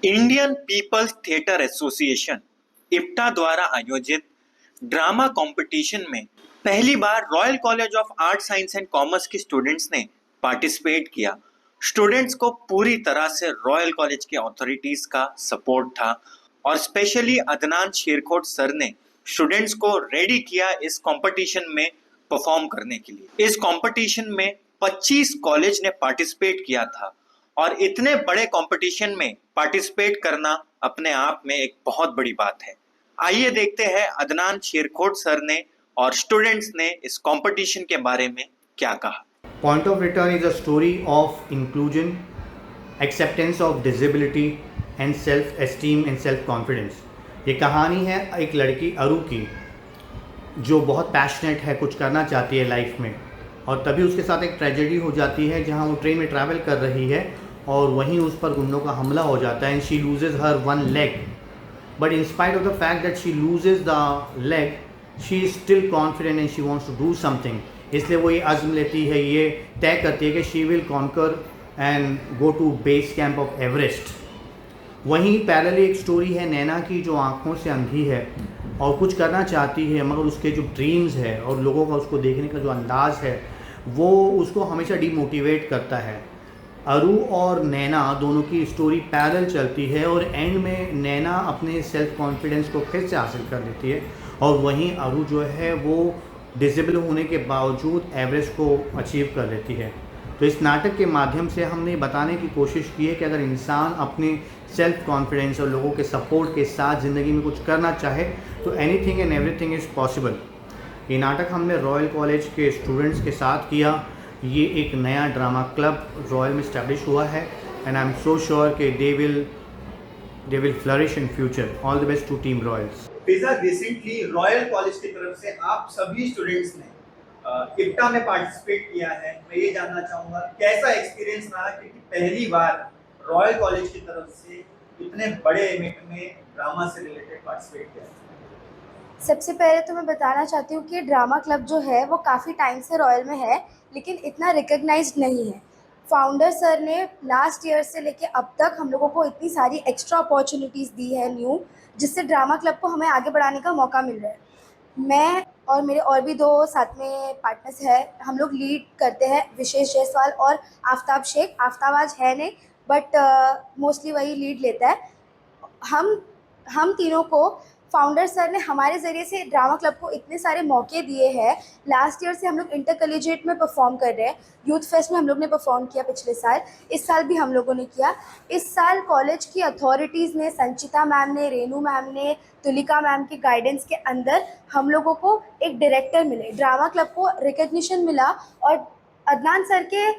Indian People's Theatre Association IPTA द्वारा आयोजित drama competition में पहली बार Royal College of Art Science and Commerce के स्टूडेंट्स ने पार्टिसिपेट किया। स्टूडेंट्स को पूरी तरह से रॉयल कॉलेज के अथॉरिटीज का सपोर्ट था और स्पेशली अदनान शेरकोट सर ने स्टूडेंट्स को रेडी किया इस कंपटीशन में परफॉर्म करने के लिए। इस कंपटीशन में 25 कॉलेज ने पार्टिसिपेट किया था और इतने बड़े कंपटीशन में पार्टिसिपेट करना अपने आप में एक बहुत बड़ी बात है। आइए देखते हैं अदनान शेरकोट सर ने और स्टूडेंट्स ने इस कंपटीशन के बारे में क्या कहा। Point of Return is a story of inclusion, acceptance of disability and self-esteem and self-confidence। ये कहानी है एक लड़की अरू की जो बहुत पैशनेट है, कुछ करना चाहती है लाइफ में, और तभी उसके साथ एक ट्रेजेडी हो जाती है जहाँ वो ट्रेन में ट्रैवल कर रही है और वहीं उस पर गुंडों का हमला हो जाता है and she loses her one leg. But in spite of the fact that she loses the leg, she is still confident and she wants to do something. इसलिए वो ये अज़्म लेती है, ये तय करती है कि she will conquer and go to base camp of Everest. वहीं पैरेलल एक स्टोरी है नैना की जो आँखों से अंधी है और कुछ करना चाहती है, मगर उसके जो ड्रीम्स है और लोगों का उसको देखने का जो अंदाज़ है वो उसको हमेशा डीमोटिवेट करता है। अरू और नैना दोनों की स्टोरी पैरेलल चलती है और एंड में नैना अपने सेल्फ कॉन्फिडेंस को फिर से हासिल कर लेती है और वहीं अरू जो है वो डिसेबल होने के बावजूद एवरेस्ट को अचीव कर लेती है। तो इस नाटक के माध्यम से हमने बताने की कोशिश की है कि अगर इंसान अपने सेल्फ कॉन्फिडेंस और लोगों के सपोर्ट के साथ ज़िंदगी में कुछ करना चाहे तो anything and everything is possible. ये नाटक हमने रॉयल कॉलेज के स्टूडेंट्स के साथ किया। ये एक नया ड्रामा क्लब रॉयल में इस्टेब्लिश हुआ है and I am so sure कि they will flourish in future. All the best to team Royals. Fiza, recently Royal College की तरफ से आप सभी स्टूडेंट्स ने इप्टा में पार्टिसिपेट किया है। मैं ये जानना चाहूँगा कैसा एक्सपीरियंस रहा, क्योंकि पहली बार रॉयल कॉलेज की तरफ से इतने बड़े इवेंट में ड्रामा से रिलेटेड पार्टिसिपेट किया है। सबसे पहले तो मैं बताना चाहती हूँ कि ड्रामा क्लब जो है वो काफ़ी टाइम से रॉयल में है, लेकिन इतना रिकग्नाइज्ड नहीं है। फाउंडर सर ने लास्ट ईयर से लेके अब तक हम लोगों को इतनी सारी एक्स्ट्रा अपॉर्चुनिटीज़ दी है न्यू, जिससे ड्रामा क्लब को हमें आगे बढ़ाने का मौका मिल रहा है। मैं और मेरे और भी दो साथ में पार्टनर्स हैं, हम लोग लीड करते हैं, विशेष जायसवाल और आफ्ताब शेख। आफ्ताब आज है नहीं, बट मोस्टली वही लीड लेता है। हम तीनों को फाउंडर सर ने हमारे ज़रिए से ड्रामा क्लब को इतने सारे मौके दिए हैं। लास्ट ईयर से हम लोग इंटर कॉलेजिएट में परफॉर्म कर रहे हैं, यूथ फेस्ट में हम लोग ने परफॉर्म किया पिछले साल, इस साल भी हम लोगों ने किया। इस साल कॉलेज की अथॉरिटीज़ ने, संचिता मैम ने, रेनू मैम ने, तुलिका मैम के गाइडेंस के अंदर हम लोगों को एक डायरेक्टर मिले, ड्रामा क्लब को रिकग्निशन मिला और अदनान सर के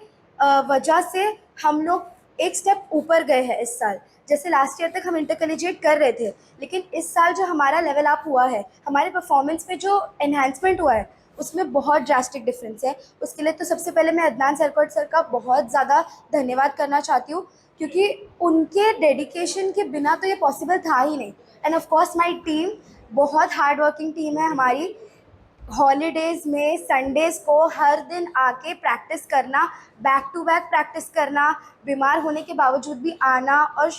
वजह से हम लोग एक स्टेप ऊपर गए हैं इस साल। जैसे लास्ट ईयर तक हम इंटर कॉलेजिएट कर रहे थे, लेकिन इस साल जो हमारा लेवल अप हुआ है, हमारे परफॉर्मेंस में जो एनहांसमेंट हुआ है उसमें बहुत ड्रास्टिक डिफरेंस है। उसके लिए तो सबसे पहले मैं अदनान शेरकोट सर का बहुत ज़्यादा धन्यवाद करना चाहती हूँ, क्योंकि उनके डेडिकेशन के बिना तो ये पॉसिबल था ही नहीं। End of course my team, बहुत हार्ड वर्किंग टीम है हमारी। हॉलीडेज़ में संडेज़ को हर दिन आके प्रैक्टिस करना, बैक टू बैक प्रैक्टिस करना, बीमार होने के बावजूद भी आना, और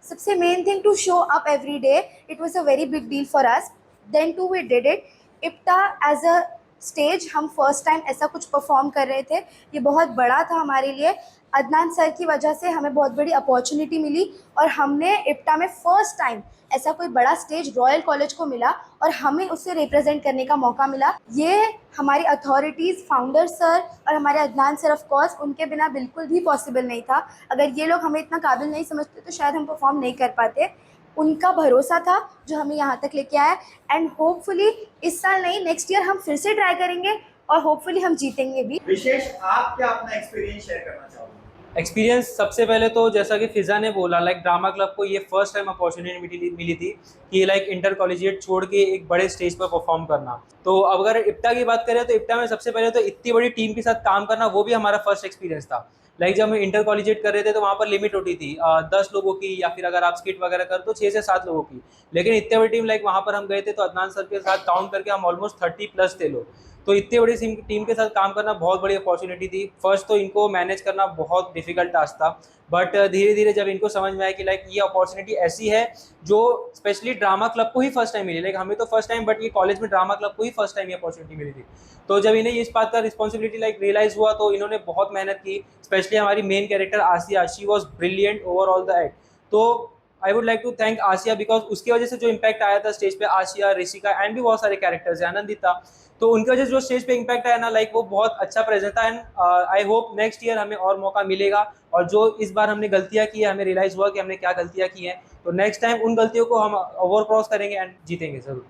सबसे main thing to show up every day. It was a very big deal for us, then too we did it. IPTA as a stage हम फर्स्ट टाइम ऐसा कुछ परफॉर्म कर रहे थे, ये बहुत बड़ा था हमारे लिए। अदनान सर की वजह से हमें बहुत बड़ी अपॉर्चुनिटी मिली और हमने इप्टा में फ़र्स्ट टाइम ऐसा कोई बड़ा स्टेज रॉयल कॉलेज को मिला और हमें उसे रिप्रेजेंट करने का मौका मिला। ये हमारी अथॉरिटीज़, फाउंडर सर और हमारे अदनान सर, ऑफ कोर्स उनके बिना बिल्कुल भी पॉसिबल नहीं था। अगर ये लोग हमें इतना काबिल नहीं समझते तो शायद हम परफॉर्म नहीं कर पाते। उनका भरोसा था जो हमें यहाँ तक लेके आया, एंड होपफुली इस साल नहीं, नेक्स्ट ईयर हम फिर से ट्राई करेंगे और होपफुली हम जीतेंगे भी। विशेष, आप क्या अपना एक्सपीरियंस शेयर करना चाहोगे? एक्सपीरियंस सबसे पहले तो जैसा कि फिज़ा ने बोला, लाइक ड्रामा क्लब को ये फर्स्ट टाइम अपॉर्चुनिटी मिली थी कि लाइक इंटर कॉलेजिएट छोड़ के एक बड़े स्टेज पर परफॉर्म करना। तो अब अगर इप्टा की बात करें तो इप्टा में सबसे पहले तो इतनी बड़ी टीम के साथ काम करना वो भी हमारा फर्स्ट एक्सपीरियंस था। लाइक जब हम इंटर कॉलेजिएट कर रहे थे तो वहाँ पर लिमिट होती थी 10 लोगों की, या फिर अगर आप स्किट वगैरह कर तो 6 से 7 लोगों की। लेकिन इतने बड़ी टीम लाइक वहाँ पर हम गए थे तो अदनान सर के साथ काउंट करके हम ऑलमोस्ट 30+ थे लोग। तो इतनी बड़ी टीम के साथ काम करना बहुत बड़ी अपॉर्चुनिटी थी। फर्स्ट तो इनको मैनेज करना बहुत डिफिकल्ट टास्क था, बट धीरे धीरे जब इनको समझ में आया कि लाइक ये अपॉर्चुनिटी ऐसी है जो स्पेशली ड्रामा क्लब को ही फर्स्ट टाइम मिली, लाइक हमें तो फर्स्ट टाइम, बट ये कॉलेज में ड्रामा क्लब को ही फर्स्ट टाइम ये अपॉर्चुनिटी मिली थी। तो जब इन्हें इस बात का रिस्पॉन्सिबिलिटी लाइक रियलाइज हुआ तो इन्होंने बहुत मेहनत की। स्पेशली हमारी main character Asiya, she was brilliant over all the act. तो I would like to thank Asiya, because उसकी वजह से जो इम्पैक्ट आया था स्टेज पे, आसिया, ऋषिका एंड भी बहुत सारे कैरेक्टर्स है, आनंदिता, तो उनकी वजह से जो स्टेज पे इम्पैक्ट आया ना, लाइक वो बहुत अच्छा प्रेजेंट था। And I hope next year हमें और मौका मिलेगा, और जो इस बार हमने गलतियां की है, हमें रियलाइज हुआ कि हमने क्या गलतियां की हैं, तो नेक्स्ट टाइम उन गलतियों को हम ओवर क्रॉस करेंगे एंड जीतेंगे जरूर।